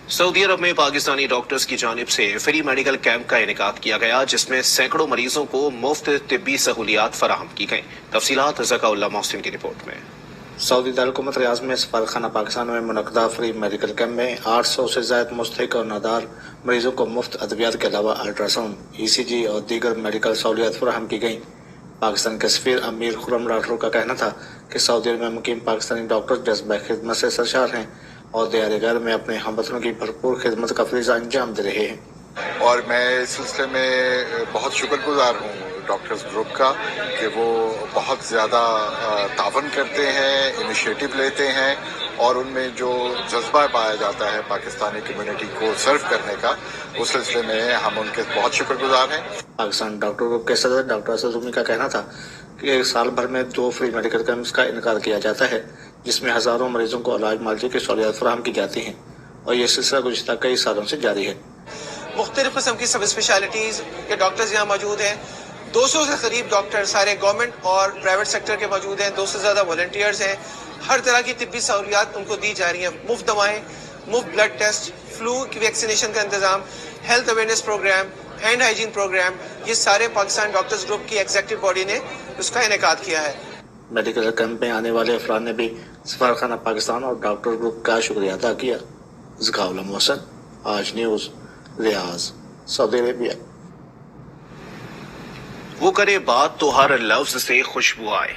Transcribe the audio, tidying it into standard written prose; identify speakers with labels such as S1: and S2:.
S1: سعودی عرب میں پاکستانی ڈاکٹرز کی جانب سے فری میڈیکل کیمپ کا انعقاد کیا گیا، جس میں سینکڑوں مریضوں کو مفت طبی سہولیات فراہم کی گئیں۔ تفصیلات ذکا اللہ محسن کی رپورٹ میں۔
S2: سعودی دارالحکومت ریاض میں سفارتخانہ پاکستان میں منعقدہ فری میڈیکل کیمپ میں 800 سے زائد مستحق اور نادار مریضوں کو مفت ادویات کے علاوہ الٹرا ساؤنڈ، ای سی جی اور دیگر میڈیکل سہولیات فراہم کی گئیں۔ پاکستان کے سفیر امیر خرم راٹھور کا کہنا تھا کہ سعودی عرب میں مقیم پاکستانی ڈاکٹر جذبہ خدمت سے سرشار ہیں اور دیار غیر میں اپنے ہم وطنوں کی بھرپور خدمت کا فریضہ انجام دے رہے ہیں۔
S3: اور میں اس سلسلے میں بہت شکر گزار ہوں ڈاکٹرز گروپ کا کہ وہ بہت زیادہ تعاون کرتے ہیں، انیشیٹو لیتے ہیں، اور ان میں جو جذبہ پایا جاتا ہے پاکستانی کمیونٹی کو سرو کرنے کا، اس سلسلے میں ہم ان کے بہت شکر گزار ہیں۔
S2: پاکستان ڈاکٹر گروپ کے صدر ڈاکٹر اسد رومی کا کہنا تھا کہ سال بھر میں 2 فری میڈیکل کیمپس کا انعقاد کیا جاتا ہے، جس میں ہزاروں مریضوں کو علاج معالجے کی سہولیات فراہم کی جاتی ہیں، اور یہ سلسلہ گزشتہ کئی سالوں سے جاری ہے۔
S4: مختلف قسم کی سب اسپیشلٹیز کے ڈاکٹرز یہاں موجود ہیں۔ 200 سے قریب ڈاکٹر سارے گورنمنٹ اور پرائیویٹ سیکٹر کے موجود ہیں۔ 200 سے زیادہ والنٹیئرز ہیں۔ ہر طرح کی طبی سہولیات ان کو دی جا رہی ہیں، مفت دوائیں، مفت بلڈ ٹیسٹ، فلو کی ویکسینیشن کا انتظام، health awareness programme, hand hygiene programme, یہ سارے پاکستان ڈاکٹرز گروپ کی ایگزیکٹو باڈی نے اس کا انعقاد کیا ہے۔
S2: میڈیکل کیمپ میں آنے والے افراد نے بھی سفارتخانہ پاکستان اور ڈاکٹر گروپ کا شکریہ ادا کیا۔ ذکا اللہ محسن، آج نیوز، ریاض، سعودی عربیہ۔
S1: وہ کرے بات تو ہر لفظ سے خوشبو آئے۔